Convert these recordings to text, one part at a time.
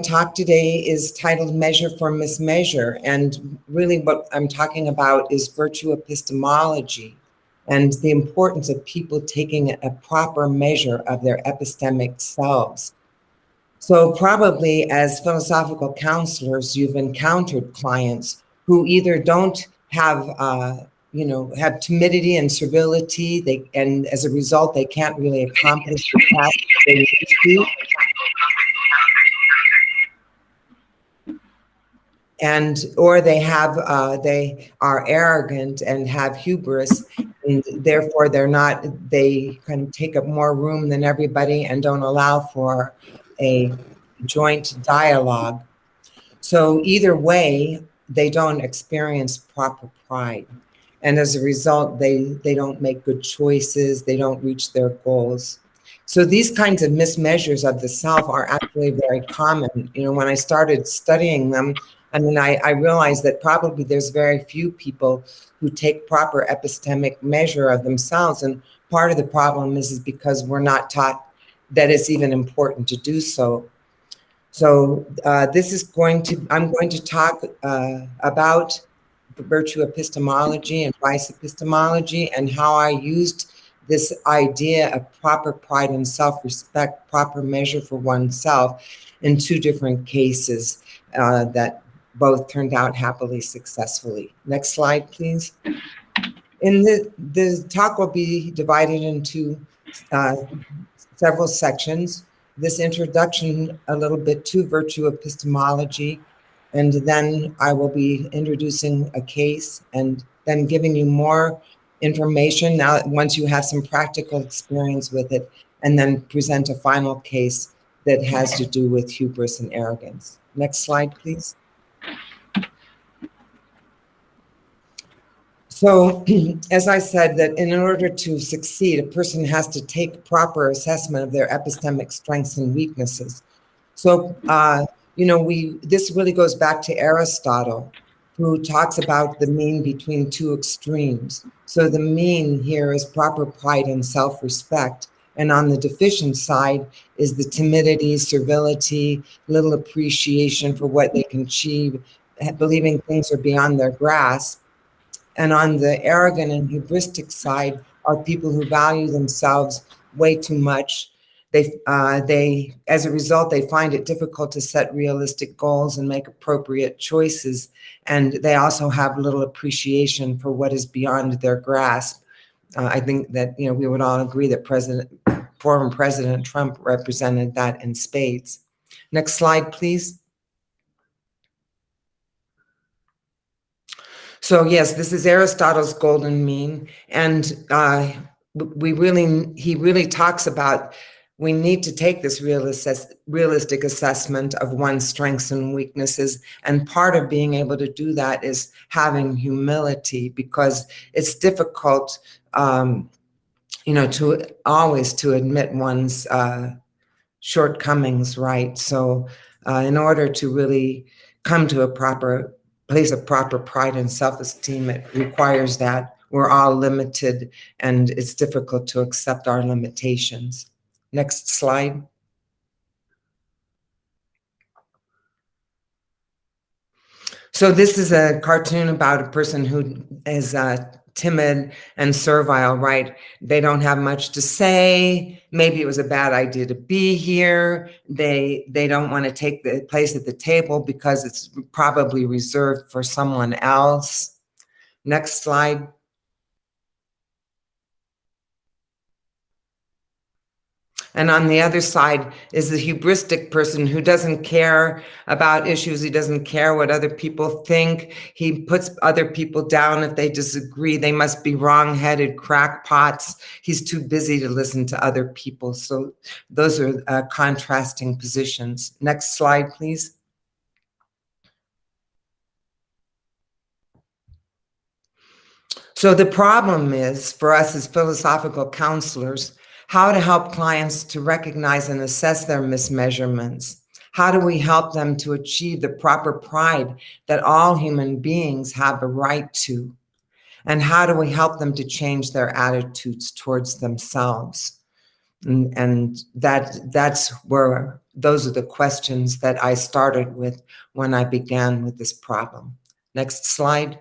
talk today is titled Measure for Mismeasure, and really what I'm talking about is virtue epistemology and the importance of people taking a proper measure of their epistemic selves. So probably as philosophical counselors, you've encountered clients who either don't have, have timidity and servility, and as a result, they can't really accomplish the task they need to. Or they are arrogant and have hubris, and therefore they kind of take up more room than everybody and don't allow for a joint dialogue. So either way, they don't experience proper pride. And as a result, they don't make good choices, they don't reach their goals. So these kinds of mismeasures of the self are actually very common. When I started studying them, I realized that probably there's very few people who take proper epistemic measure of themselves. And part of the problem is because we're not taught that it's even important to do so. So I'm going to talk about virtue epistemology and vice epistemology and how I used this idea of proper pride and self-respect, proper measure for oneself in two different cases that both turned out happily successfully. Next slide, please. The talk will be divided into several sections. This introduction a little bit to virtue epistemology, and then I will be introducing a case and then giving you more information now once you have some practical experience with it, and then present a final case that has to do with hubris and arrogance. Next slide, please. So, as I said, that in order to succeed, a person has to take proper assessment of their epistemic strengths and weaknesses. So, this really goes back to Aristotle, who talks about the mean between two extremes. So the mean here is proper pride and self-respect. And on the deficient side is the timidity, servility, little appreciation for what they can achieve, believing things are beyond their grasp. And on the arrogant and hubristic side are people who value themselves way too much. As a result, they find it difficult to set realistic goals and make appropriate choices. And they also have little appreciation for what is beyond their grasp. I think that, we would all agree that former President Trump represented that in spades. Next slide, please. So yes, this is Aristotle's golden mean, and he really talks about we need to take this realistic assessment of one's strengths and weaknesses, and part of being able to do that is having humility, because it's difficult, to always to admit one's shortcomings, right? So in order to really come to a proper place of proper pride and self-esteem, it requires that we're all limited and it's difficult to accept our limitations. Next slide. So this is a cartoon about a person who is timid and servile, right? They don't have much to say. Maybe it was a bad idea to be here. They don't want to take the place at the table because it's probably reserved for someone else. Next slide. And on the other side is the hubristic person who doesn't care about issues. He doesn't care what other people think. He puts other people down if they disagree. They must be wrong-headed crackpots. He's too busy to listen to other people. So those are contrasting positions. Next slide, please. So the problem is, for us as philosophical counselors, how to help clients to recognize and assess their mismeasurements. How do we help them to achieve the proper pride that all human beings have a right to? And how do we help them to change their attitudes towards themselves? And that's where those are the questions that I started with when I began with this problem. Next slide.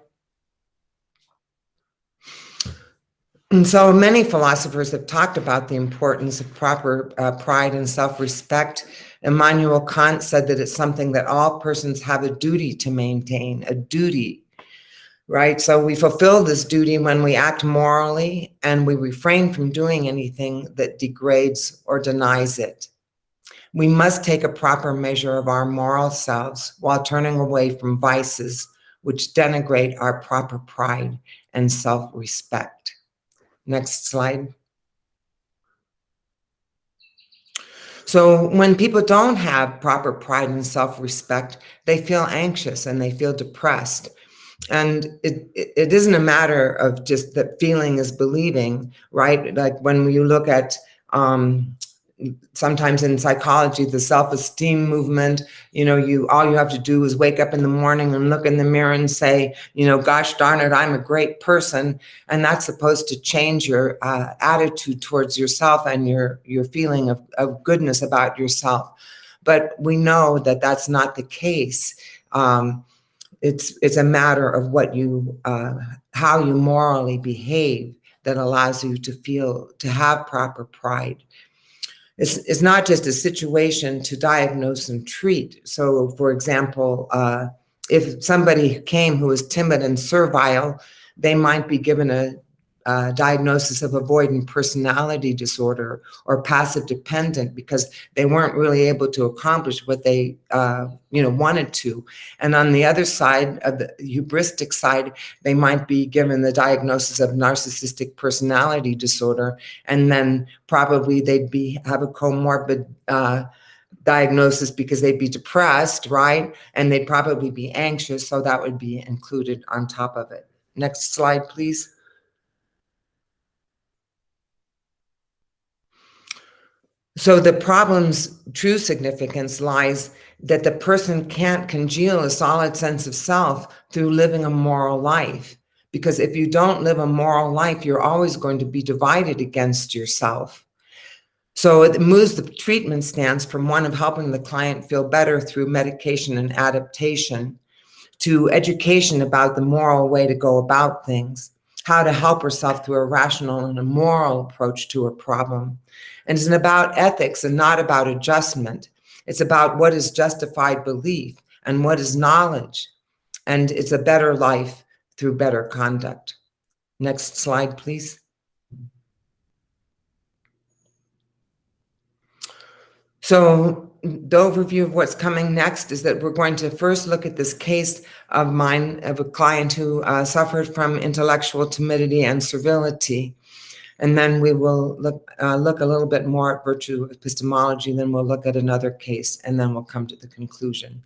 And so many philosophers have talked about the importance of proper pride and self-respect. Immanuel Kant said that it's something that all persons have a duty to maintain, a duty, right? So we fulfill this duty when we act morally and we refrain from doing anything that degrades or denies it. We must take a proper measure of our moral selves while turning away from vices which denigrate our proper pride and self-respect. Next slide. So when people don't have proper pride and self-respect, they feel anxious and they feel depressed. And it isn't a matter of just that feeling is believing, right? Like when you look at sometimes in psychology, the self-esteem movement, all you have to do is wake up in the morning and look in the mirror and say, gosh darn it, I'm a great person. And that's supposed to change your attitude towards yourself and your feeling of goodness about yourself. But we know that that's not the case. It's a matter of what how you morally behave that allows you to have proper pride. It's not just a situation to diagnose and treat. So, for example, if somebody came who was timid and servile, they might be given a diagnosis of avoidant personality disorder or passive dependent because they weren't really able to accomplish what they wanted to. And on the other side, of the hubristic side, they might be given the diagnosis of narcissistic personality disorder, and then probably they'd have a comorbid diagnosis because they'd be depressed, right? And they'd probably be anxious, so that would be included on top of it. Next slide, please. So the problem's true significance lies that the person can't congeal a solid sense of self through living a moral life. Because if you don't live a moral life, you're always going to be divided against yourself. So it moves the treatment stance from one of helping the client feel better through medication and adaptation to education about the moral way to go about things, how to help herself through a rational and a moral approach to a problem. And it's about ethics and not about adjustment. It's about what is justified belief and what is knowledge. And it's a better life through better conduct. Next slide, please. So the overview of what's coming next is that we're going to first look at this case of mine, of a client who suffered from intellectual timidity and servility. And then we will look a little bit more at virtue epistemology, then we'll look at another case, and then we'll come to the conclusion.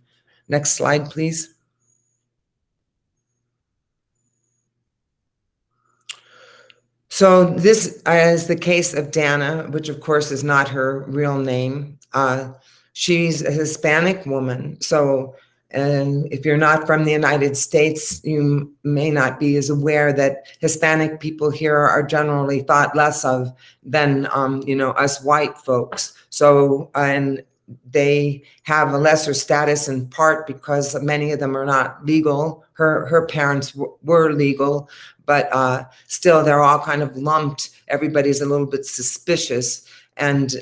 Next slide, please. So this is the case of Danna, which of course is not her real name. She's a Hispanic woman. So if you're not from the United States, you may not be as aware that Hispanic people here are generally thought less of than, us white folks. So, and they have a lesser status in part because many of them are not legal. Her parents were legal, but still they're all kind of lumped. Everybody's a little bit suspicious, and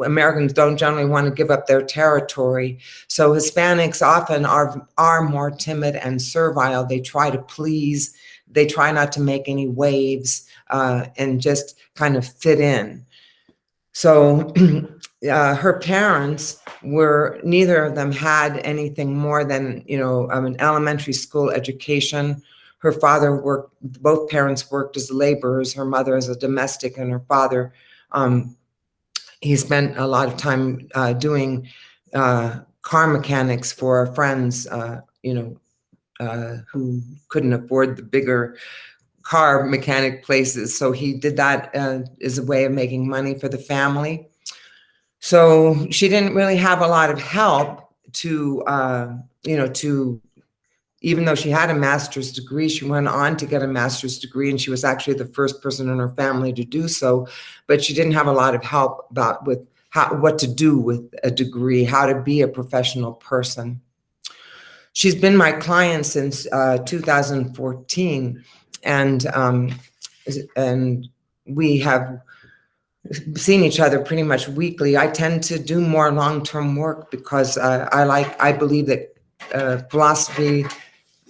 Americans don't generally want to give up their territory. So Hispanics often are more timid and servile. They try to please. They try not to make any waves and just kind of fit in. So her parents neither of them had anything more than, an elementary school education. Her father both parents worked as laborers, her mother as a domestic, and her father, he spent a lot of time doing car mechanics for friends, who couldn't afford the bigger car mechanic places. So he did that as a way of making money for the family. So she didn't really have a lot of help to even though she had a master's degree, she went on to get a master's degree, and she was actually the first person in her family to do so, but she didn't have a lot of help with what to do with a degree, how to be a professional person. She's been my client since 2014, and we have seen each other pretty much weekly. I tend to do more long-term work because I believe that philosophy,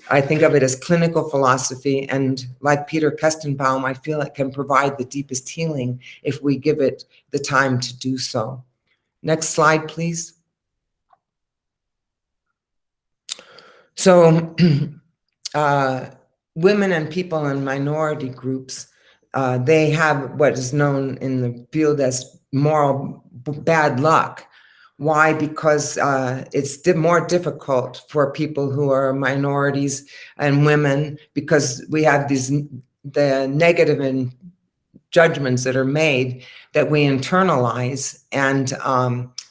I think of it as clinical philosophy, and like Peter Kestenbaum, I feel it can provide the deepest healing if we give it the time to do so. Next slide, please. So women and people in minority groups, they have what is known in the field as moral bad luck. Why? Because it's more difficult for people who are minorities and women, because we have the negative judgments that are made that we internalize, and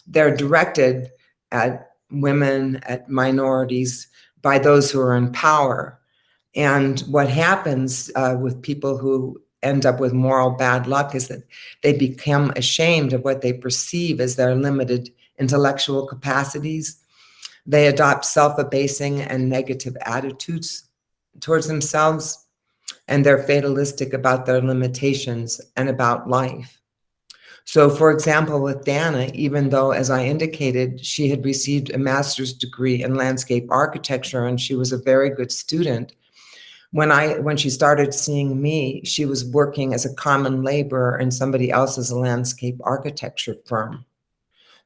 they're directed at women, at minorities, by those who are in power. And what happens with people who end up with moral bad luck is that they become ashamed of what they perceive as their limited intellectual capacities. They adopt self-abasing and negative attitudes towards themselves, and they're fatalistic about their limitations and about life. So, for example, with Danna, even though, as I indicated, she had received a master's degree in landscape architecture and she was a very good student, when she started seeing me, she was working as a common laborer in somebody else's landscape architecture firm.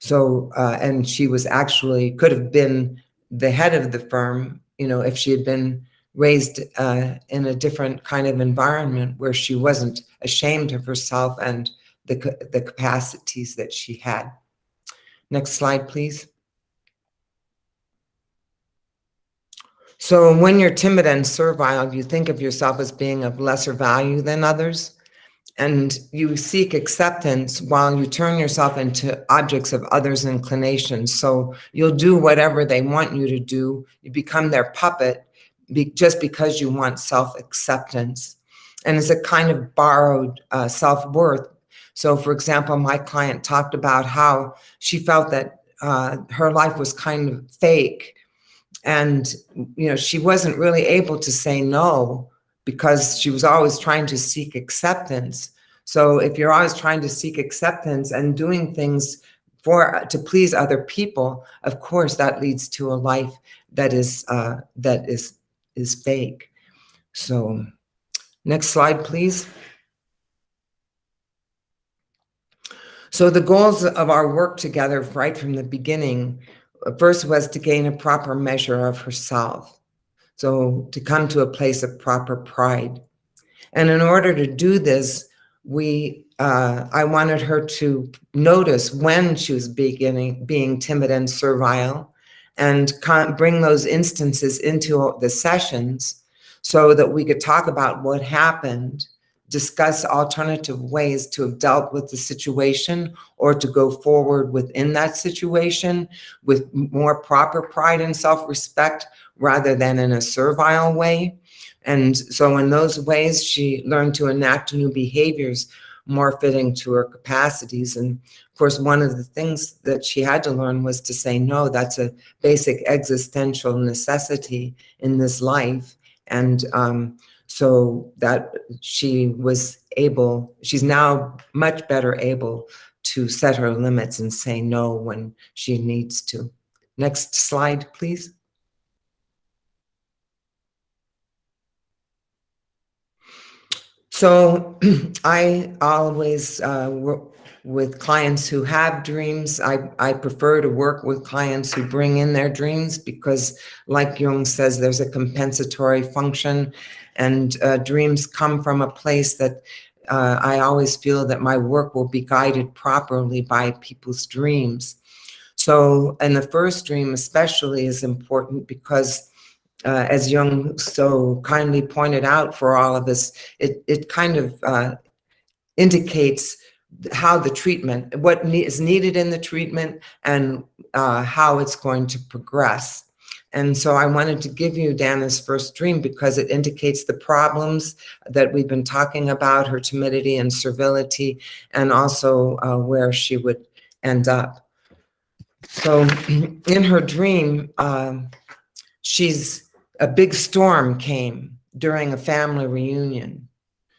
So, and she was actually, could have been the head of the firm, if she had been raised in a different kind of environment where she wasn't ashamed of herself and the capacities that she had. Next slide, please. So when you're timid and servile, you think of yourself as being of lesser value than others, and you seek acceptance while you turn yourself into objects of others' inclinations. So you'll do whatever they want you to do. You become their puppet just because you want self-acceptance. And it's a kind of borrowed self-worth. So, for example, my client talked about how she felt that her life was kind of fake, and she wasn't really able to say no because she was always trying to seek acceptance. So if you're always trying to seek acceptance and doing things to please other people, of course that leads to a life that is fake. So next slide, please. So the goals of our work together right from the beginning, first was to gain a proper measure of herself. So to come to a place of proper pride. And in order to do this, I wanted her to notice when she was being timid and servile, and bring those instances into the sessions so that we could talk about what happened, discuss alternative ways to have dealt with the situation or to go forward within that situation with more proper pride and self-respect rather than in a servile way. And so in those ways, she learned to enact new behaviors more fitting to her capacities. And of course, one of the things that she had to learn was to say no. That's a basic existential necessity in this life. And so that she's now much better able to set her limits and say no when she needs to. Next slide, please. So I always work with clients who have dreams. I prefer to work with clients who bring in their dreams because, like Jung says, there's a compensatory function, and dreams come from a place that I always feel that my work will be guided properly by people's dreams. So, and the first dream especially is important because as Jung so kindly pointed out for all of us, it kind of indicates how the treatment, what is needed in the treatment, and how it's going to progress. And so I wanted to give you Danna's first dream because it indicates the problems that we've been talking about, her timidity and servility, and also where she would end up. So in her dream, a big storm came during a family reunion.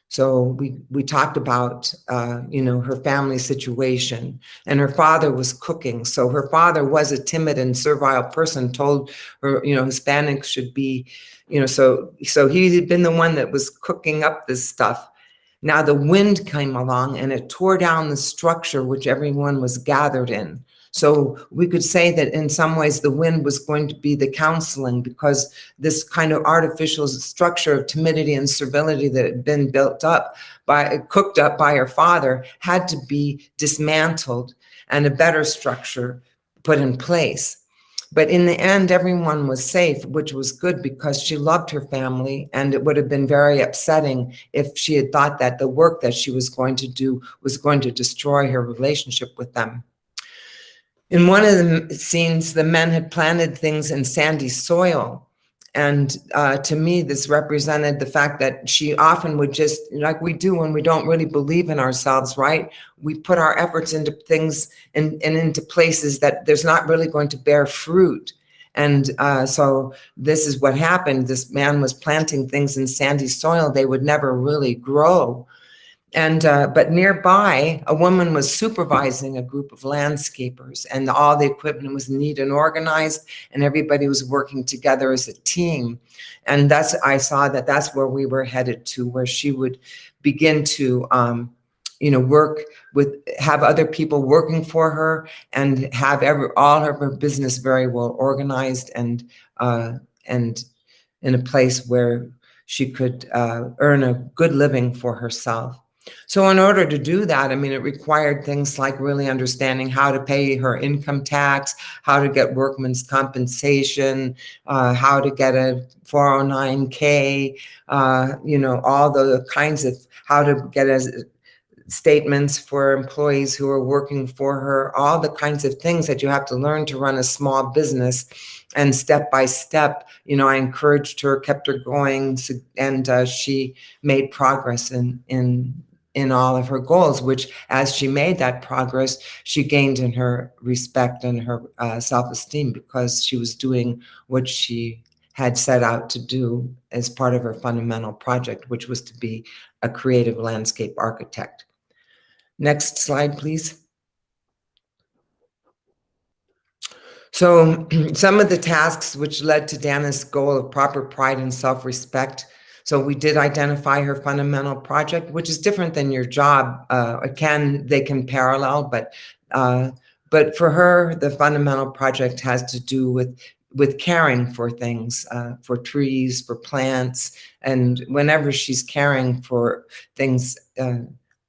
So we talked about, her family situation, and her father was cooking. So her father was a timid and servile person, told her, Hispanics should be, so he had been the one that was cooking up this stuff. Now the wind came along and it tore down the structure which everyone was gathered in. So we could say that in some ways the wind was going to be the counseling, because this kind of artificial structure of timidity and servility that had been cooked up by her father had to be dismantled and a better structure put in place. But in the end, everyone was safe, which was good because she loved her family, and it would have been very upsetting if she had thought that the work that she was going to do was going to destroy her relationship with them. In one of the scenes, the men had planted things in sandy soil. And to me, this represented the fact that she often would just, like we do when we don't really believe in ourselves, right? We put our efforts into things and into places that there's not really going to bear fruit. And so this is what happened. This man was planting things in sandy soil. They would never really grow. And but nearby, a woman was supervising a group of landscapers, and all the equipment was neat and organized, and everybody was working together as a team. And I saw that that's where we were headed to, where she would begin to, have other people working for her, and have all of her business very well organized, and in a place where she could earn a good living for herself. So in order to do that, it required things like really understanding how to pay her income tax, how to get workman's compensation, how to get a 409k, all the kinds of how to get statements for employees who are working for her, all the kinds of things that you have to learn to run a small business. And step by step, I encouraged her, kept her going, and she made progress in all of her goals, which as she made that progress, she gained in her respect and her self-esteem, because she was doing what she had set out to do as part of her fundamental project, which was to be a creative landscape architect. Next slide, please. So some of the tasks which led to Danna's goal of proper pride and self-respect. So we did identify her fundamental project, which is different than your job. They can parallel, but for her, the fundamental project has to do with caring for things, for trees, for plants, and whenever she's caring for things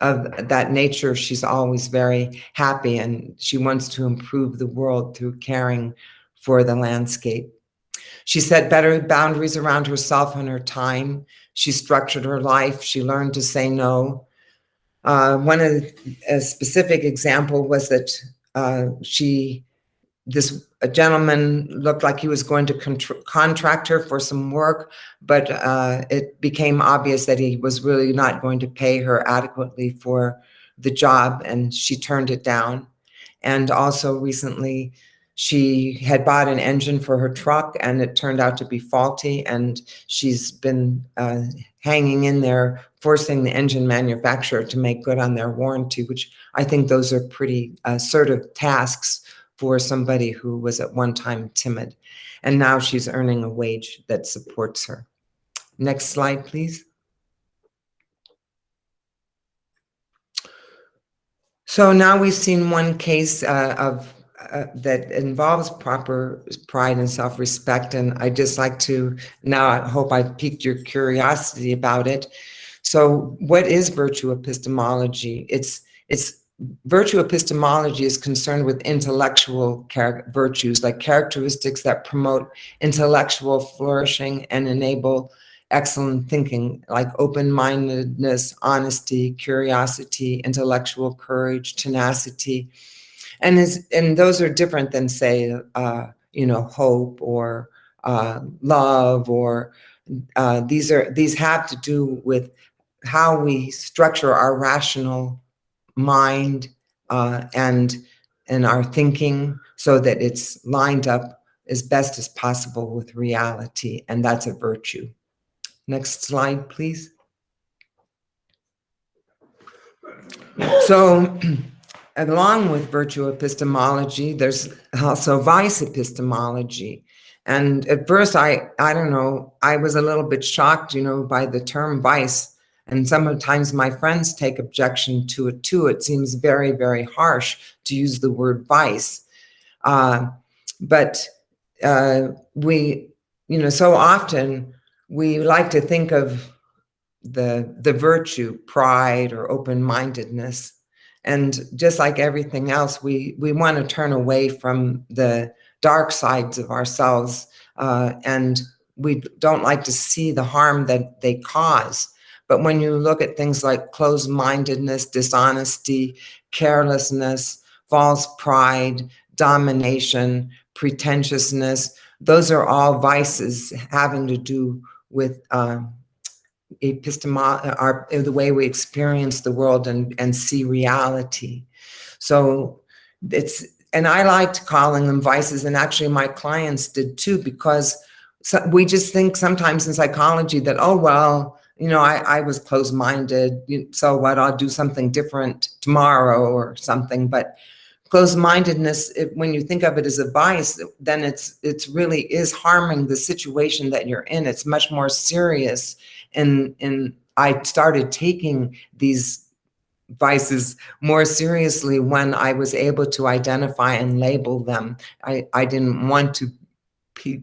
of that nature, she's always very happy, and she wants to improve the world through caring for the landscape. She set better boundaries around herself and her time. She structured her life. She learned to say no. A specific example was that a gentleman looked like he was going to contract her for some work, but it became obvious that he was really not going to pay her adequately for the job, and she turned it down. And also recently, she had bought an engine for her truck, and it turned out to be faulty, and she's been hanging in there, forcing the engine manufacturer to make good on their warranty, which I think those are pretty assertive tasks for somebody who was at one time timid. And now she's earning a wage that supports her. Next slide, please. So now we've seen one case that involves proper pride and self-respect, and I just like to, now I hope I piqued your curiosity about it. So what is virtue epistemology? It's virtue epistemology is concerned with intellectual virtues, like characteristics that promote intellectual flourishing and enable excellent thinking, like open-mindedness, honesty, curiosity, intellectual courage, tenacity. And those are different than, say, hope or love, or these have to do with how we structure our rational mind and in our thinking so that it's lined up as best as possible with reality, and that's a virtue. Next slide, please. So, along with virtue epistemology, there's also vice epistemology. And at first, I don't know, I was a little bit shocked, by the term vice. And sometimes my friends take objection to it too. It seems very, very harsh to use the word vice. But we, so often we like to think of the virtue, pride or open-mindedness. And just like everything else, we want to turn away from the dark sides of ourselves, and we don't like to see the harm that they cause. But when you look at things like closed-mindedness, dishonesty, carelessness, false pride, domination, pretentiousness, those are all vices having to do with the way we experience the world and see reality. So and I liked calling them vices, and actually my clients did too, because we just think sometimes in psychology that, oh, well, I was closed-minded, so what, I'll do something different tomorrow or something. But closed-mindedness, when you think of it as a vice, then it's really is harming the situation that you're in. It's much more serious. And I started taking these vices more seriously when I was able to identify and label them. I didn't want to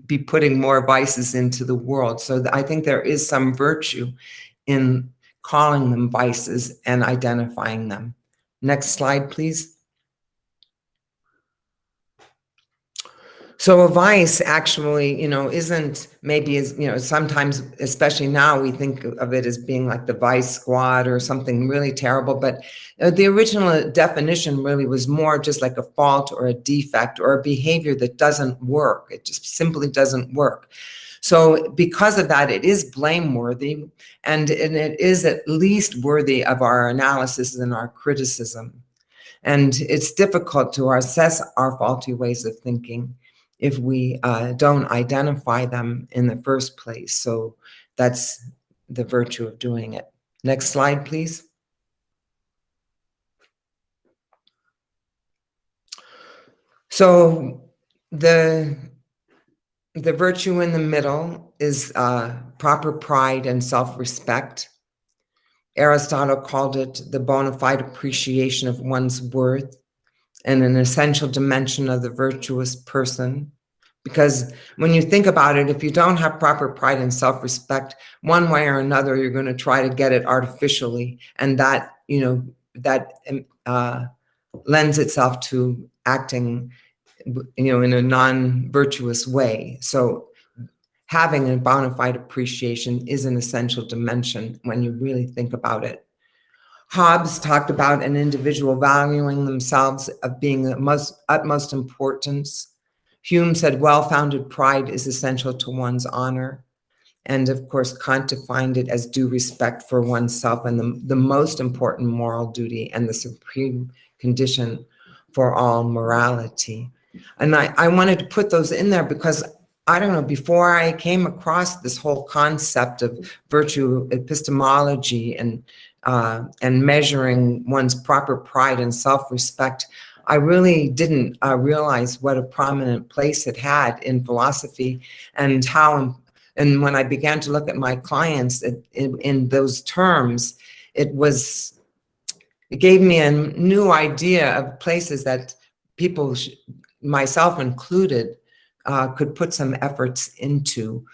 be putting more vices into the world. So I think there is some virtue in calling them vices and identifying them. Next slide, please. So a vice actually, isn't maybe as, sometimes, especially now, we think of it as being like the vice squad or something really terrible. But the original definition really was more just like a fault or a defect or a behavior that doesn't work. It just simply doesn't work. So because of that, it is blameworthy, and it is at least worthy of our analysis and our criticism. And it's difficult to assess our faulty ways of thinking if we don't identify them in the first place. So that's the virtue of doing it. Next slide, please. So the virtue in the middle is proper pride and self-respect. Aristotle called it the bona fide appreciation of one's worth and an essential dimension of the virtuous person. Because when you think about it, if you don't have proper pride and self-respect, one way or another, you're going to try to get it artificially. And that, lends itself to acting, in a non-virtuous way. So having a bona fide appreciation is an essential dimension when you really think about it. Hobbes talked about an individual valuing themselves of being the utmost importance. Hume said well-founded pride is essential to one's honor. And of course, Kant defined it as due respect for oneself and the most important moral duty and the supreme condition for all morality. And I wanted to put those in there because, I don't know, before I came across this whole concept of virtue epistemology and measuring one's proper pride and self-respect, I really didn't realize what a prominent place it had in philosophy and how, and when I began to look at my clients in those terms, it gave me a new idea of places that people, myself included, could put some efforts into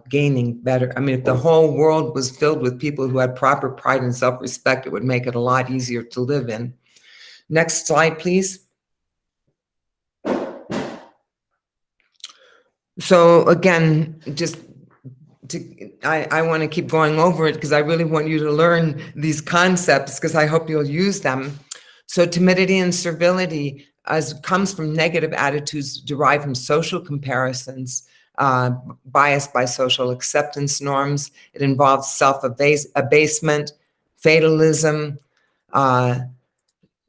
gaining better. I mean, if the whole world was filled with people who had proper pride and self-respect, it would make it a lot easier to live in. Next slide, please. So again, I want to keep going over it because I really want you to learn these concepts because I hope you'll use them. So timidity and servility comes from negative attitudes derived from social comparisons, biased by social acceptance norms. It involves self-abasement, fatalism,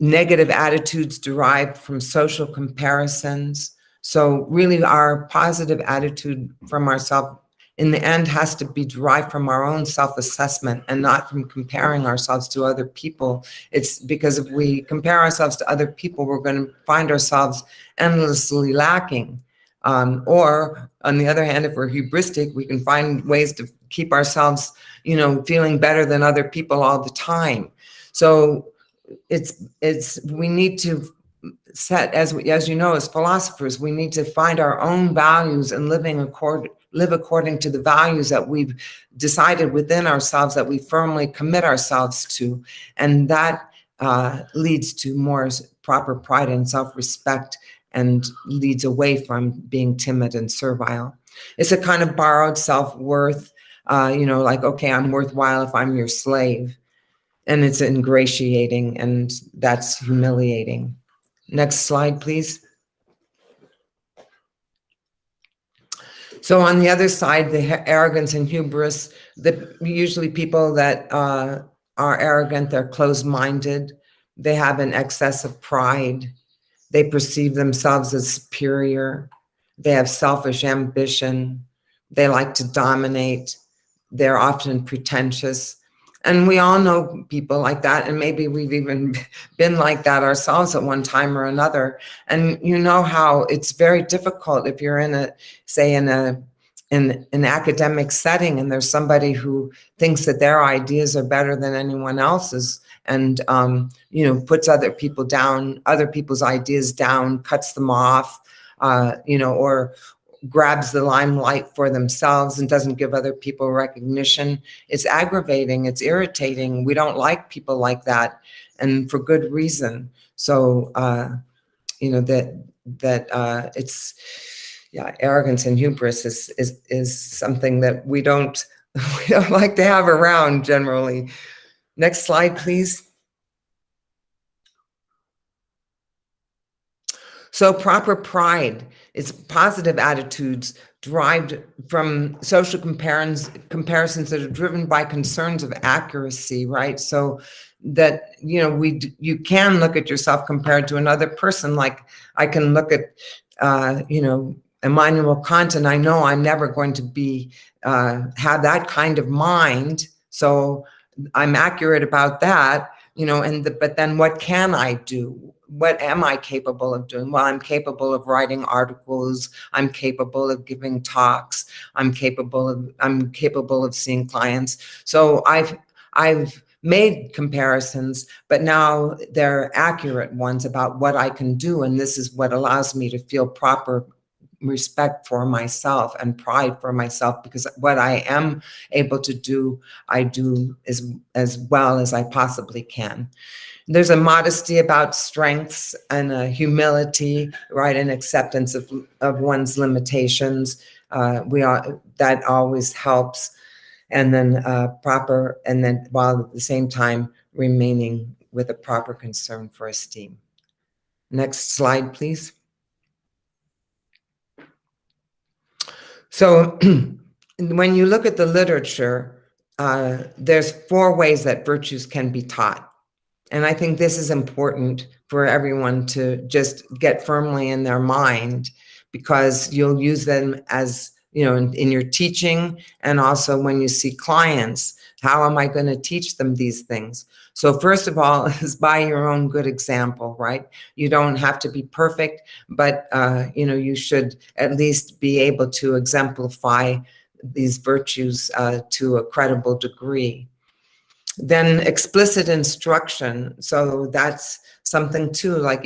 Negative attitudes derived from social comparisons. So really our positive attitude from ourselves in the end has to be derived from our own self-assessment and not from comparing ourselves to other people. It's because if we compare ourselves to other people, we're going to find ourselves endlessly lacking. Or on the other hand, if we're hubristic, we can find ways to keep ourselves, feeling better than other people all the time. So we need to set, as you know, as philosophers, we need to find our own values and live according to the values that we've decided within ourselves, that we firmly commit ourselves to, and that leads to more proper pride and self-respect, and leads away from being timid and servile. It's a kind of borrowed self-worth, like, okay, I'm worthwhile if I'm your slave. And it's ingratiating, and that's humiliating. Next slide, please. So on the other side, the arrogance and hubris, usually people that are arrogant, they're closed-minded, they have an excess of pride, they perceive themselves as superior, they have selfish ambition, they like to dominate, they're often pretentious. And we all know people like that, and maybe we've even been like that ourselves at one time or another. And you know how it's very difficult if you're in an academic setting, and there's somebody who thinks that their ideas are better than anyone else's, and puts other people's ideas down, cuts them off, or grabs the limelight for themselves and doesn't give other people recognition. It's aggravating, it's irritating. We don't like people like that, and for good reason. So it's arrogance and hubris is something that we don't like to have around generally. Next slide, please. So proper pride is positive attitudes derived from social comparisons that are driven by concerns of accuracy, right? So that, you can look at yourself compared to another person. Like I can look at, Immanuel Kant, and I know I'm never going to be, have that kind of mind. So I'm accurate about that, but then what can I do? What am I capable of doing? Well, I'm capable of writing articles. I'm capable of giving talks. I'm capable of seeing clients. So I've made comparisons, but now they're accurate ones about what I can do. And this is what allows me to feel proper respect for myself and pride for myself, because what I am able to do, I do as well as I possibly can. There's a modesty about strengths and a humility, right, and acceptance of one's limitations. That always helps. And then while at the same time remaining with a proper concern for esteem. Next slide, please. So when you look at the literature, there's 4 ways that virtues can be taught. And I think this is important for everyone to just get firmly in their mind, because you'll use them as, in your teaching, and also when you see clients. How am I going to teach them these things? So first of all is by your own good example, right? You don't have to be perfect, but you should at least be able to exemplify these virtues to a credible degree. Then explicit instruction. So that's something too, like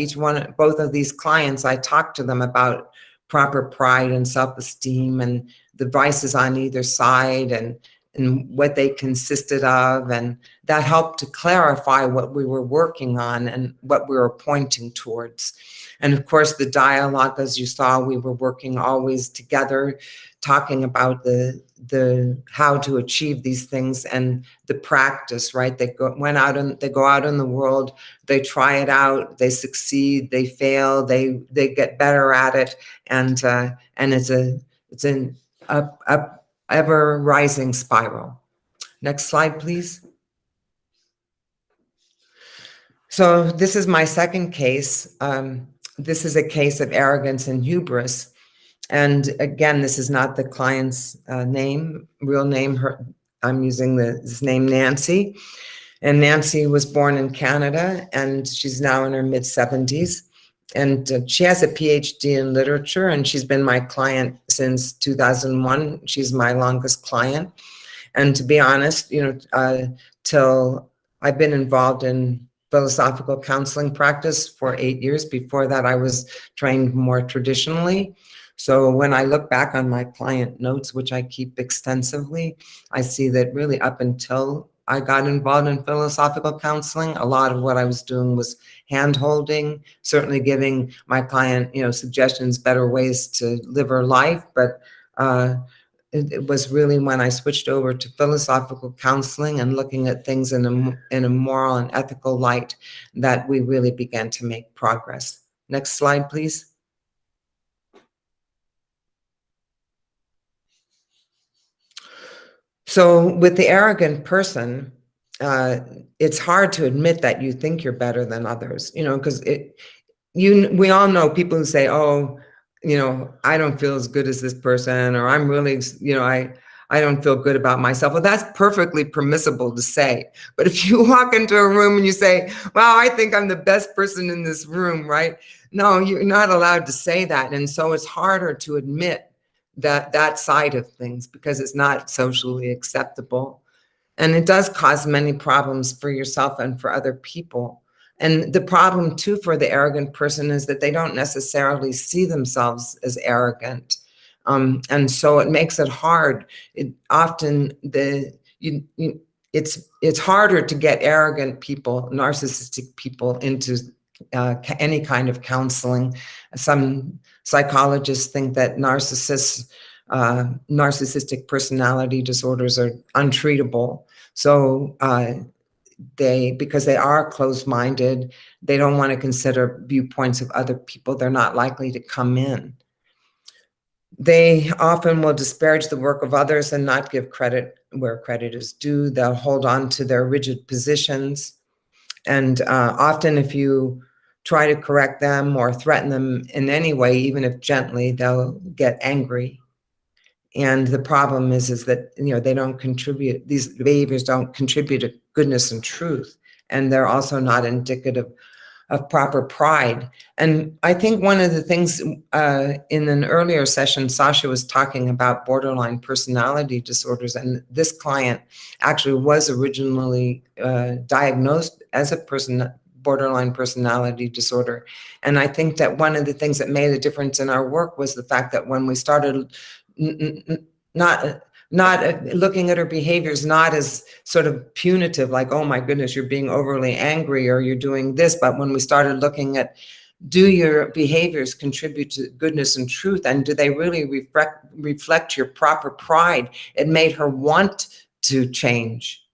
both of these clients, I talked to them about proper pride and self-esteem and the vices on either side, and what they consisted of. And that helped to clarify what we were working on and what we were pointing towards. And of course, the dialogue, as you saw, we were working always together, talking about the how to achieve these things and the practice, right? They go out in the world, they try it out, they succeed, they fail, they get better at it, and it's an up ever rising spiral. Next slide, please. So this is my second case. This is a case of arrogance and hubris. And again, this is not the client's name, real name. I'm using this name, Nancy. And Nancy was born in Canada, and she's now in her mid-70s. And she has a PhD in literature, and she's been my client since 2001. She's my longest client. And to be honest, till I've been involved in philosophical counseling practice for 8 years. Before that, I was trained more traditionally. So when I look back on my client notes, which I keep extensively, I see that really up until I got involved in philosophical counseling, a lot of what I was doing was hand-holding, certainly giving my client, suggestions, better ways to live her life. But it was really when I switched over to philosophical counseling and looking at things in a moral and ethical light that we really began to make progress. Next slide, please. So with the arrogant person, it's hard to admit that you think you're better than others, because we all know people who say, oh, I don't feel as good as this person, or I'm really, I don't feel good about myself. Well, that's perfectly permissible to say. But if you walk into a room and you say, wow, I think I'm the best person in this room, right? No, you're not allowed to say that. And so it's harder to admit that side of things because it's not socially acceptable. And it does cause many problems for yourself and for other people. And the problem too for the arrogant person is that they don't necessarily see themselves as arrogant. And so it makes it hard. It's harder to get arrogant people, narcissistic people into any kind of counseling. Some psychologists think that narcissistic personality disorders are untreatable. So because they are closed-minded, they don't want to consider viewpoints of other people. They're not likely to come in. They often will disparage the work of others and not give credit where credit is due. They'll hold on to their rigid positions. And often if you try to correct them or threaten them in any way, even if gently, they'll get angry. And the problem is that, they don't contribute, these behaviors don't contribute to goodness and truth. And they're also not indicative of proper pride. And I think one of the things in an earlier session, Sasha was talking about borderline personality disorders. And this client actually was originally diagnosed as a borderline personality disorder. And I think that one of the things that made a difference in our work was the fact that when we started not looking at her behaviors not as sort of punitive, like, oh my goodness, you're being overly angry or you're doing this, but when we started looking at, do your behaviors contribute to goodness and truth, and do they really reflect your proper pride? It made her want to change,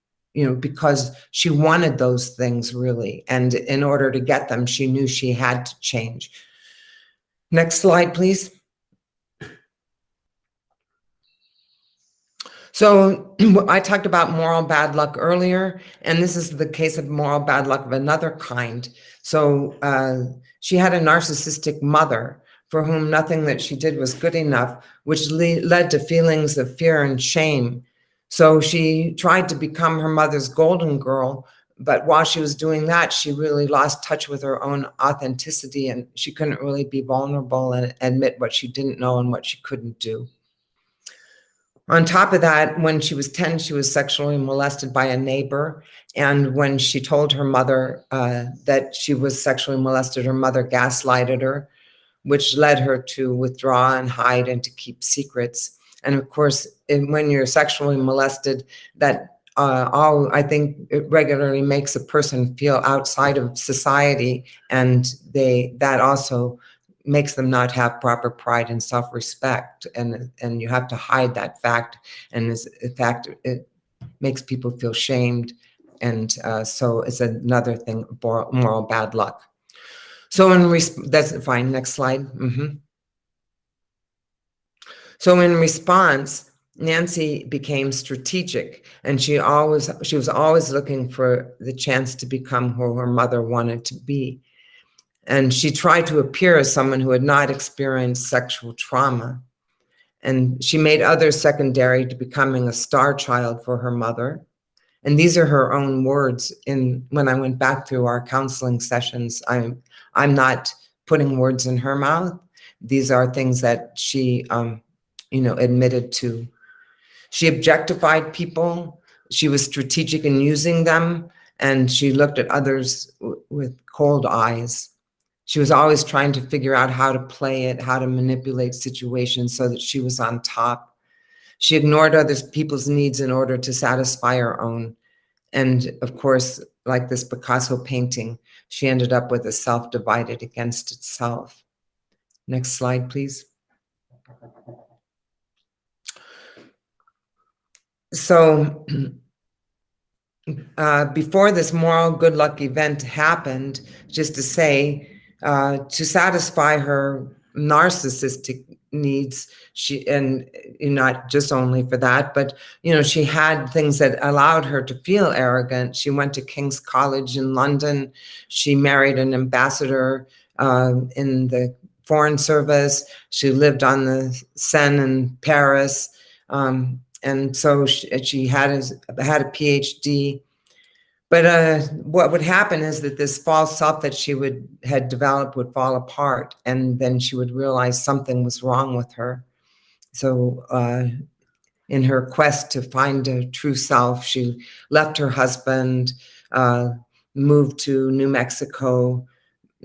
because she wanted those things really, and in order to get them, she knew she had to change. Next slide, please. So I talked about moral bad luck earlier, and this is the case of moral bad luck of another kind. So she had a narcissistic mother for whom nothing that she did was good enough, which led to feelings of fear and shame. So she tried to become her mother's golden girl, but while she was doing that, she really lost touch with her own authenticity, and she couldn't really be vulnerable and admit what she didn't know and what she couldn't do. On top of that, when she was 10, she was sexually molested by a neighbor. And when she told her mother that she was sexually molested, her mother gaslighted her, which led her to withdraw and hide and to keep secrets. And of course, when you're sexually molested, that I think it regularly makes a person feel outside of society, and that also makes them not have proper pride and self-respect, and you have to hide that fact, and in fact it makes people feel shamed, and so it's another thing, moral bad luck. So that's fine. Next slide. So in response, Nancy became strategic, and she was always looking for the chance to become who her mother wanted to be. And she tried to appear as someone who had not experienced sexual trauma. And she made others secondary to becoming a star child for her mother. And these are her own words. When I went back through our counseling sessions, I'm not putting words in her mouth. These are things that she, admitted to. She objectified people. She was strategic in using them, and she looked at others with cold eyes. She was always trying to figure out how to play it, how to manipulate situations so that she was on top. She ignored other people's needs in order to satisfy her own. And of course, like this Picasso painting, she ended up with a self divided against itself. Next slide, please. So before this moral good luck event happened, just to say, to satisfy her narcissistic needs, and not just only for that, but she had things that allowed her to feel arrogant. She went to King's College in London. She married an ambassador in the Foreign Service. She lived on the Seine in Paris. And so she had a PhD. But what would happen is that this false self that she had developed would fall apart, and then she would realize something was wrong with her. So in her quest to find a true self, she left her husband, moved to New Mexico,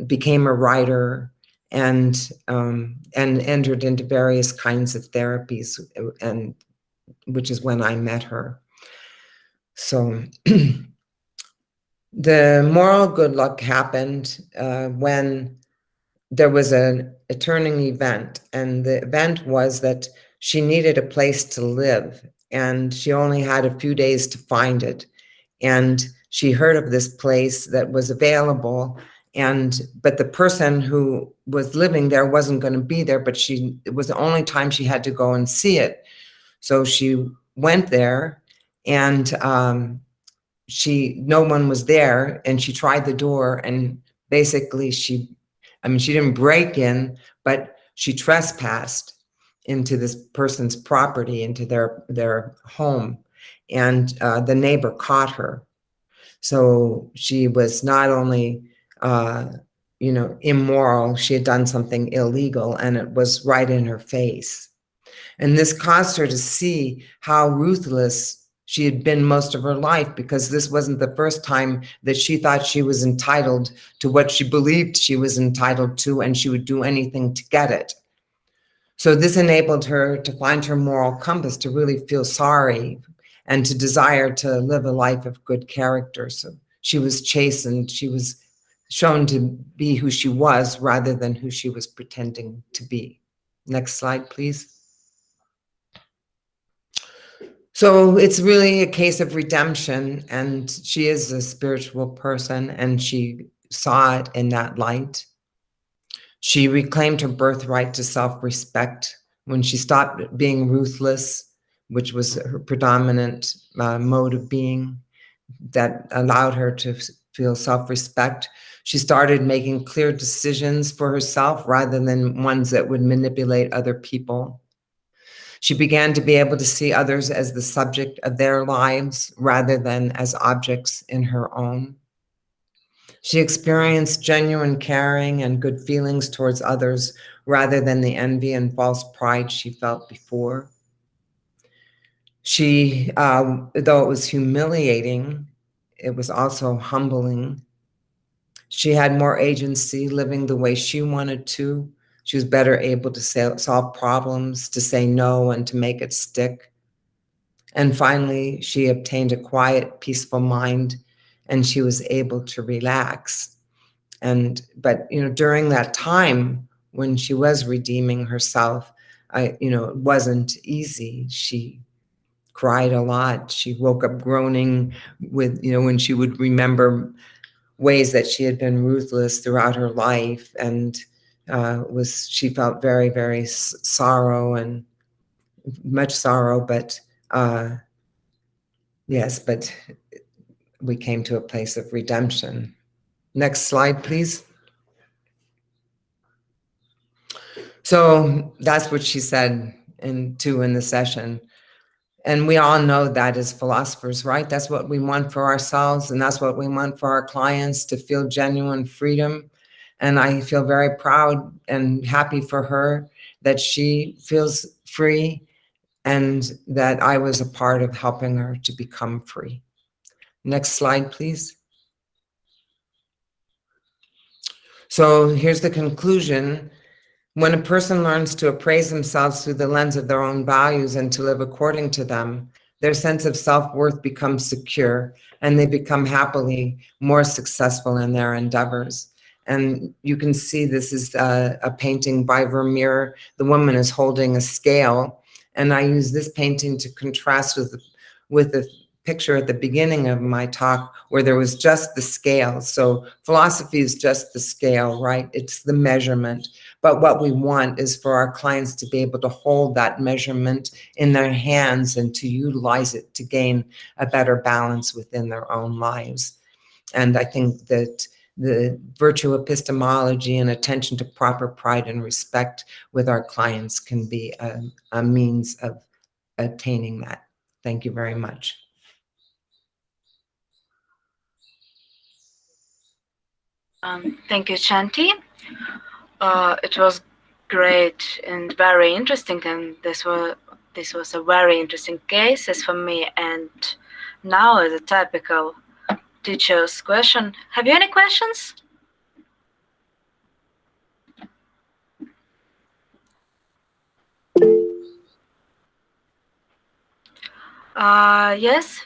became a writer, and entered into various kinds of therapies, and which is when I met her. So the moral good luck happened when there was a turning event, and the event was that she needed a place to live, and she only had a few days to find it. And she heard of this place that was available, but the person who was living there wasn't going to be there, but it was the only time she had to go and see it. So she went there, and no one was there, and she tried the door, and basically she didn't break in, but she trespassed into this person's property, into their home, and the neighbor caught her. So she was not only immoral, she had done something illegal, and it was right in her face. And this caused her to see how ruthless she had been most of her life, because this wasn't the first time that she thought she was entitled to what she believed she was entitled to, and she would do anything to get it. So this enabled her to find her moral compass, to really feel sorry and to desire to live a life of good character. So she was chastened. She was shown to be who she was rather than who she was pretending to be. Next slide, please. So it's really a case of redemption, and she is a spiritual person, and she saw it in that light. She reclaimed her birthright to self-respect when she stopped being ruthless, which was her predominant mode of being that allowed her to feel self-respect. She started making clear decisions for herself rather than ones that would manipulate other people. She began to be able to see others as the subject of their lives rather than as objects in her own. She experienced genuine caring and good feelings towards others rather than the envy and false pride she felt before. She, though it was humiliating, it was also humbling. She had more agency living the way she wanted to. She was better able to solve problems, to say no, and to make it stick. And finally, she obtained a quiet, peaceful mind, and she was able to relax. But during that time when she was redeeming herself, it wasn't easy. She cried a lot. She woke up groaning when she would remember ways that she had been ruthless throughout her life, and she felt very, very sorrow and much sorrow, but yes, but we came to a place of redemption. Next slide, please. So that's what she said in the session. And we all know that as philosophers, right? That's what we want for ourselves, and that's what we want for our clients, to feel genuine freedom. And I feel very proud and happy for her that she feels free and that I was a part of helping her to become free. Next slide, please. So here's the conclusion. When a person learns to appraise themselves through the lens of their own values and to live according to them, their sense of self-worth becomes secure and they become happily more successful in their endeavors. And you can see this is a painting by Vermeer. The woman is holding a scale. And I use this painting to contrast with the picture at the beginning of my talk where there was just the scale. So philosophy is just the scale, right? It's the measurement. But what we want is for our clients to be able to hold that measurement in their hands and to utilize it to gain a better balance within their own lives. And I think that the virtue epistemology and attention to proper pride and respect with our clients can be a means of attaining that. Thank you very much. Thank you, Shanti. It was great and very interesting, and this was a very interesting case as for me. And now, as a typical teacher's question, have you any questions? Yes,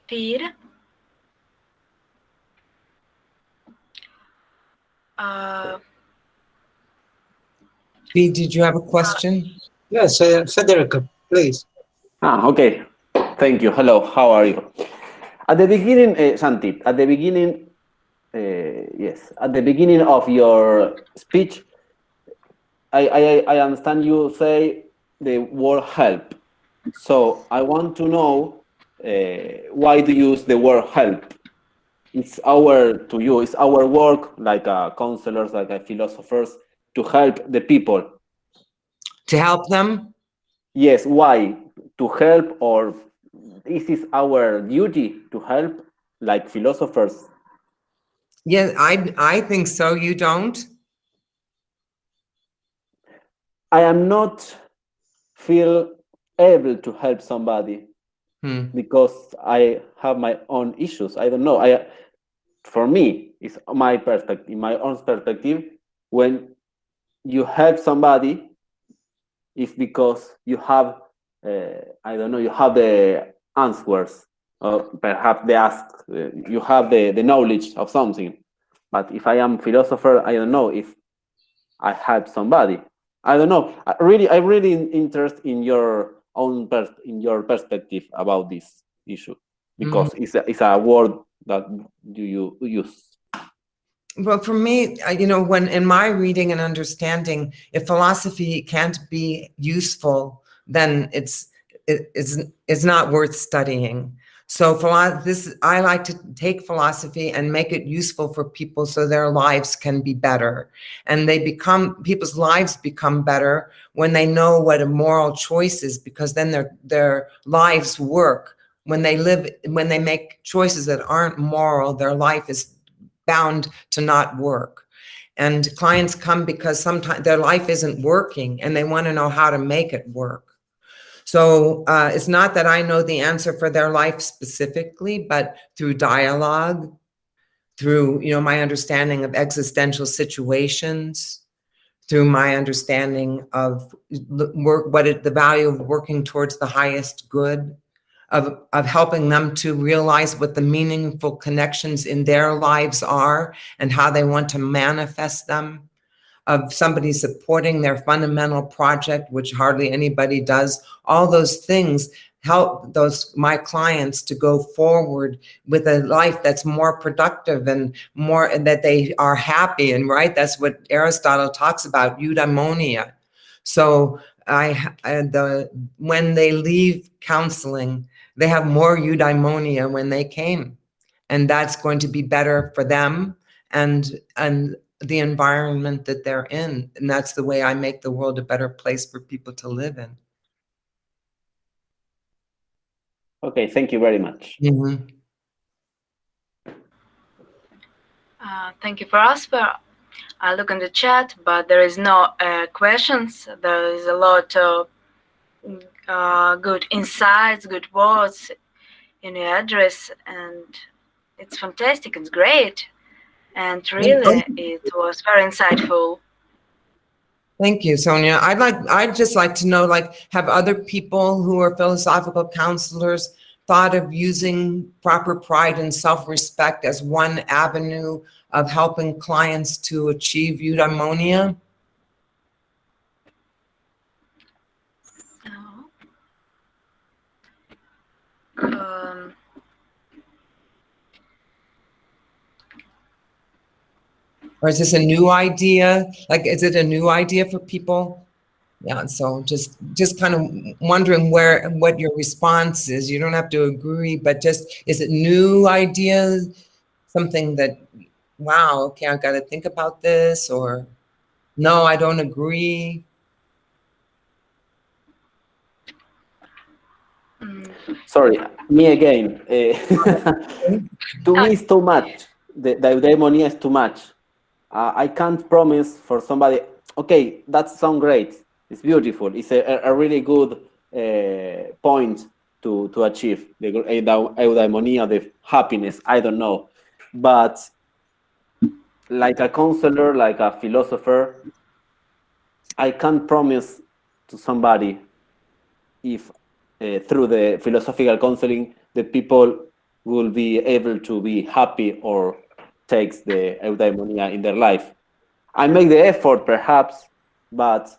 Peter. B, did you have a question? Yes, Federico, please. Okay. Thank you. Hello, how are you? At the beginning, Shanti, at the beginning, yes, at the beginning of your speech, I understand you say the word help. So I want to know why do you use the word help? It's our work, like counselors, like philosophers, to help the people. To help them? Yes, why? To help, or this is our duty to help, like philosophers? Yeah, I think so. You don't? I am not feel able to help somebody because I have my own issues. I don't know. For me, it's my perspective, my own perspective. When you help somebody, it's because you have, I don't know, you have the answers, or perhaps they ask, you have the knowledge of something. But if I am a philosopher, I don't know if I help somebody. I don't know. I'm really interested in your own perspective about this issue, because it's a word that you use. Well, for me, when in my reading and understanding, if philosophy can't be useful, then it's not worth studying. So I like to take philosophy and make it useful for people so their lives can be better. And people's lives become better when they know what a moral choice is, because then their lives work. When they make choices that aren't moral, their life is bound to not work. And clients come because sometimes their life isn't working and they want to know how to make it work. So it's not that I know the answer for their life specifically, but through dialogue, through my understanding of existential situations, through my understanding of the value of working towards the highest good, of helping them to realize what the meaningful connections in their lives are and how they want to manifest them, of somebody supporting their fundamental project, which hardly anybody does. All those things help my clients to go forward with a life that's more productive and that they are happy. And right, that's what Aristotle talks about, eudaimonia. So when they leave counseling, they have more eudaimonia when they came, and that's going to be better for them and the environment that they're in, and that's the way I make the world a better place for people to live in. Okay, thank you very much. Mm-hmm. Thank you for asking. I look in the chat, but there is no questions. There is a lot of good insights, good words in your address, and it's fantastic. It's great, and really, it was very insightful. Thank you, Sonia. I'd just like to know, like, have other people who are philosophical counselors thought of using proper pride and self-respect as one avenue of helping clients to achieve eudaimonia? Or is this a new idea? Like, is it a new idea for people? Yeah, so just kind of wondering what your response is. You don't have to agree, but just, is it new ideas? Something that, wow, okay, I got to think about this, or no, I don't agree. Sorry, me again. To me, it's too much. The eudaimonia is too much. I can't promise for somebody, okay, that sounds great. It's beautiful. It's a really good point to achieve, the eudaimonia, the happiness, I don't know. But like a counselor, like a philosopher, I can't promise to somebody if through the philosophical counseling, the people will be able to be happy or takes the eudaimonia in their life. I make the effort, perhaps, but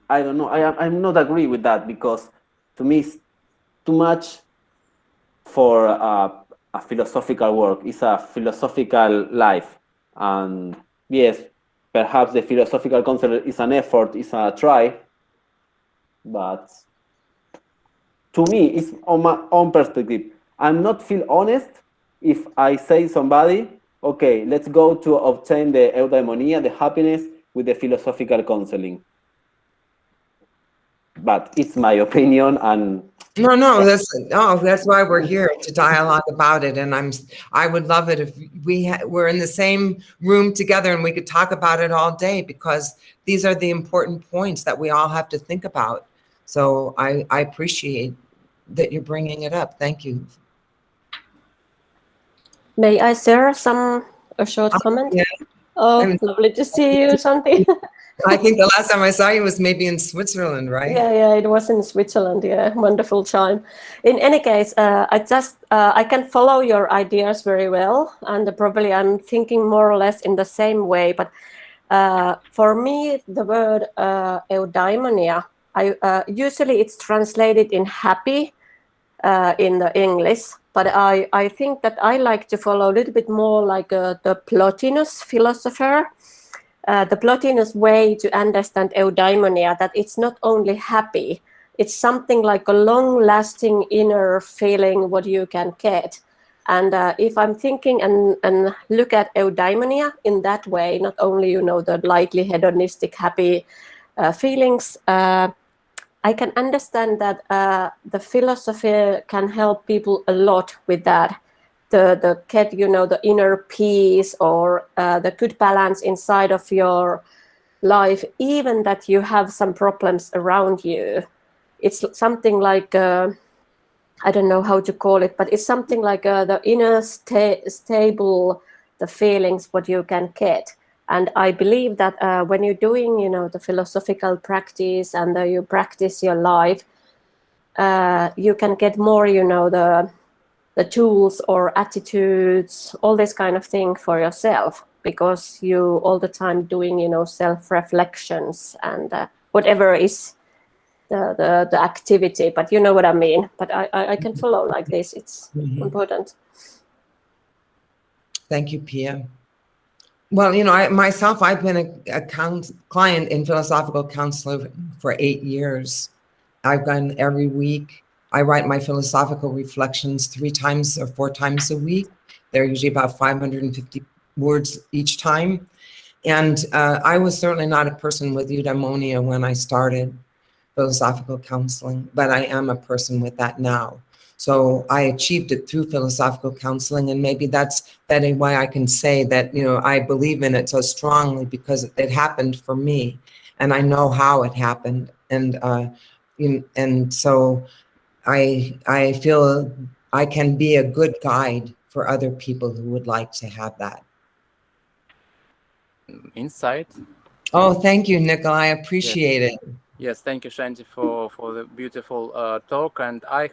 I don't know. I'm not agree with that, because to me it's too much for a philosophical work. It's a philosophical life, and yes, perhaps the philosophical counselor is an effort, is a try, but to me, it's on my own perspective. I'm not feel honest if I say somebody, okay, let's go to obtain the eudaimonia, the happiness, with the philosophical counseling. But it's my opinion, and No, that's why we're here, to dialogue about it. And I would love it if we're in the same room together and we could talk about it all day, because these are the important points that we all have to think about. So I appreciate that you're bringing it up. Thank you. May I share a short comment? Yeah. Oh, lovely to see you, Shanti. I think the last time I saw you was maybe in Switzerland, right? Yeah, it was in Switzerland. Yeah, wonderful time. In any case, I can follow your ideas very well, and probably I'm thinking more or less in the same way. But for me, the word eudaimonia, usually it's translated in happy in the English, but I think that I like to follow a little bit more like the Plotinus philosopher. The Plotinus way to understand eudaimonia, that it's not only happy, it's something like a long-lasting inner feeling what you can get. And if I'm thinking and look at eudaimonia in that way, not only, the lightly hedonistic, happy feelings, I can understand that the philosophy can help people a lot with that. The get, the inner peace, or the good balance inside of your life, even that you have some problems around you. It's something like, I don't know how to call it, but it's something like the inner stable, the feelings what you can get. And I believe that when you're doing, the philosophical practice and you practice your life, you can get more, the tools or attitudes, all this kind of thing for yourself, because you all the time doing, self-reflections and whatever is the activity. But you know what I mean. But I can follow like this. It's important. Thank you, Pia. Well, I've been a client in philosophical counselor for 8 years. I've gone every week. I write my philosophical reflections 3 times or 4 times a week. They're usually about 550 words each time. And I was certainly not a person with eudaimonia when I started philosophical counseling, but I am a person with that now. So I achieved it through philosophical counseling, and maybe that's why I can say that, I believe in it so strongly, because it happened for me, and I know how it happened, and so I feel I can be a good guide for other people who would like to have that. Insight. Oh, thank you, Nicole. I appreciate it. Yes, thank you, Shanti, for the beautiful talk, and I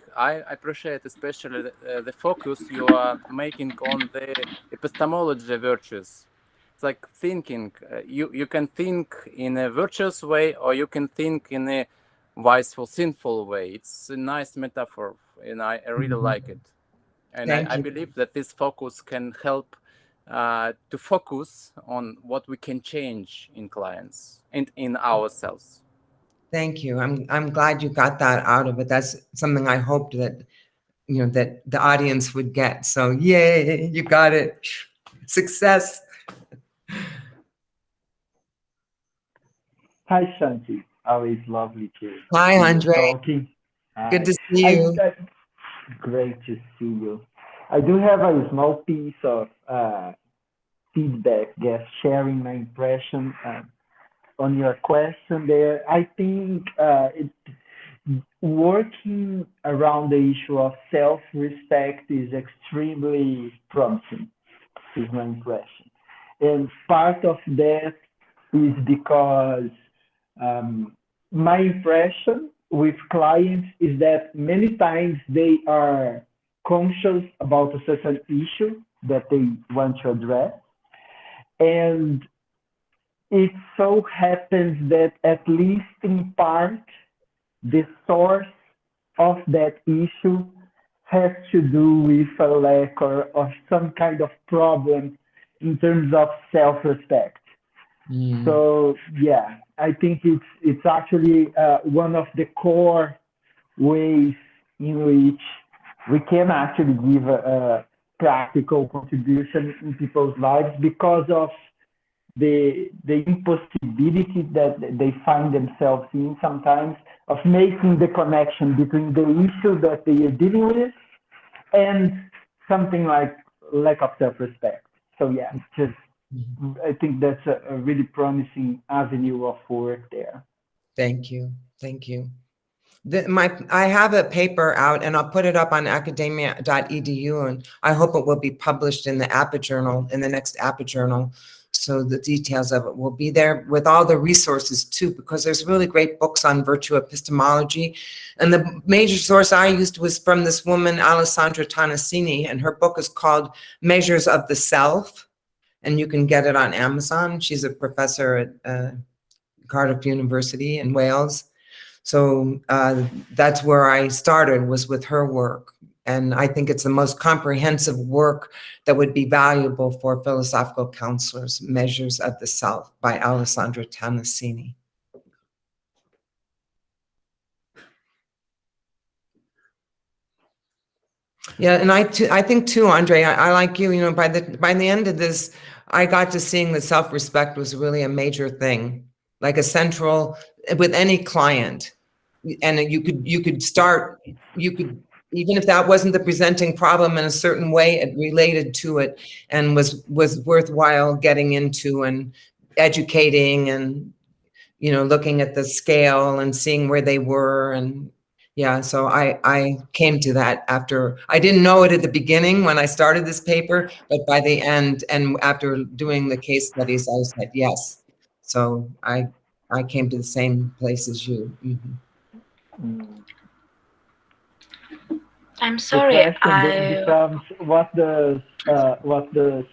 appreciate especially the focus you are making on the epistemology virtues. It's like thinking. You can think in a virtuous way, or you can think in a wiseful, sinful way. It's a nice metaphor, and I really like it. And I believe that this focus can help to focus on what we can change in clients and in ourselves. Thank you. I'm glad you got that out of it. That's something I hoped that that the audience would get. So yay, you got it. Success. Hi, Shanti. Always lovely to Hi, see you Andre. talking. Good to see you. Great to see you. I do have a small piece of feedback, sharing my impression on your question there. I think working around the issue of self-respect is extremely promising, is my impression. And part of that is because my impression with clients is that many times they are conscious about a certain issue that they want to address. And it so happens that at least in part, the source of that issue has to do with a lack of some kind of problem in terms of self-respect. So yeah, I think it's actually one of the core ways in which we can actually give a practical contribution in people's lives, because of the impossibility that they find themselves in sometimes of making the connection between the issue that they are dealing with and something like lack of self-respect. So yeah, it's just, I think that's a really promising avenue of work there. Thank you. Thank you. I have a paper out, and I'll put it up on academia.edu, and I hope it will be published in the APA journal, in the next APA journal. So the details of it will be there with all the resources too, because there's really great books on virtue epistemology. And the major source I used was from this woman, Alessandra Tonassini, and her book is called Measures of the Self, and you can get it on Amazon. She's a professor at Cardiff University in Wales. So that's where I started, was with her work. And I think it's the most comprehensive work that would be valuable for philosophical counselors, Measures of the Self by Alessandra Tonassini. Yeah, and I think too, Andre, I like you, by the end of this, I got to seeing that self-respect was really a major thing, like a central, with any client. And you could start, even if that wasn't the presenting problem, in a certain way, it related to it and was worthwhile getting into and educating and, looking at the scale and seeing where they were. And yeah, so I came to that after, I didn't know it at the beginning when I started this paper, but by the end and after doing the case studies, I said yes. So I came to the same place as you. I'm sorry. The question then becomes, what does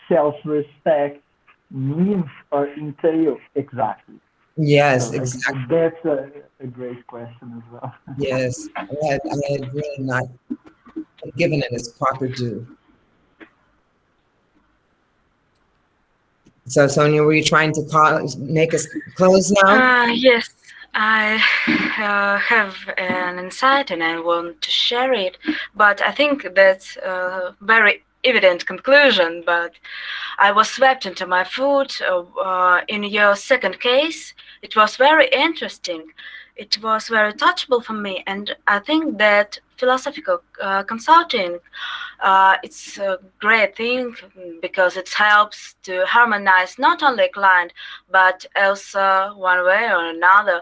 self-respect means or entail exactly? Yes, so exactly. That's a great question as well. Yes, I had really not given it its proper due. So, Sonia, were you trying to make us close now? Yes, I have an insight and I want to share it, but I think that's a very evident conclusion, but I was swept into my food. In your second case, it was very interesting. It was very touchable for me, and I think that philosophical consulting, it's a great thing because it helps to harmonize not only a client, but also one way or another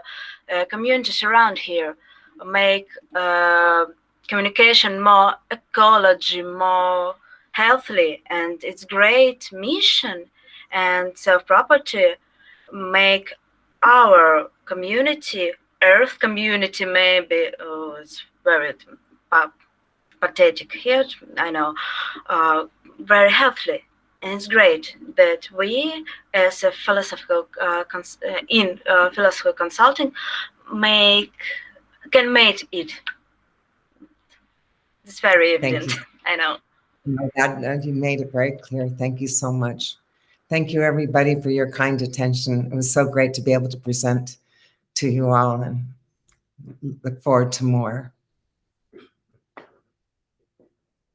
communities around here, make communication more ecology, more healthily, and it's great mission and self-property make our community, earth community, maybe it's very pathetic here, I know, very healthily. And it's great that we, as a philosophical philosophical consulting, can make it. It's very evident. I know. That you made it very clear. Thank you so much. Thank you, everybody, for your kind attention. It was so great to be able to present to you all, and look forward to more.